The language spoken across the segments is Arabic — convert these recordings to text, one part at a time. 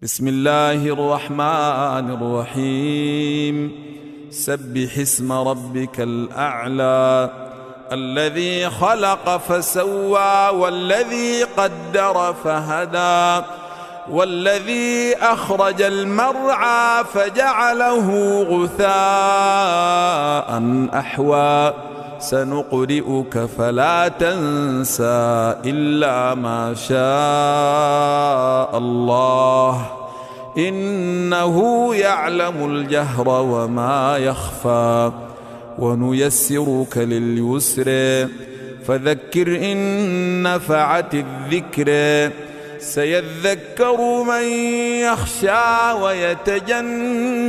بسم الله الرحمن الرحيم. سبح اسم ربك الأعلى الذي خلق فسوى والذي قدر فهدى والذي أخرج المرعى فجعله غثاء أحوى سنقرئك فلا تنسى إلا ما شاء الله إنه يعلم الجهر وما يخفى ونيسرك لليسر فذكر إن نفعت الذكر سيذكر من يخشى ويتجنبها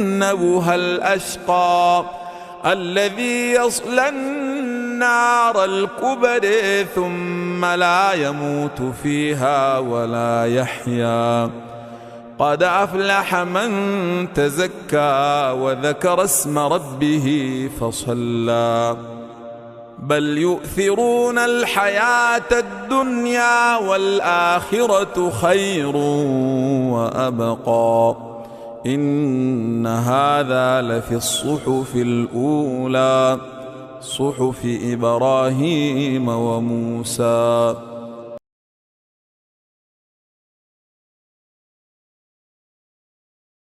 الأشقى الذي يصلى النار الكبرى ثم لا يموت فيها ولا يحيا قد أفلح من تزكى وذكر اسم ربه فصلى بل يؤثرون الحياة الدنيا والآخرة خير وأبقى إن هذا لفي الصحف الأولى صحف إبراهيم وموسى.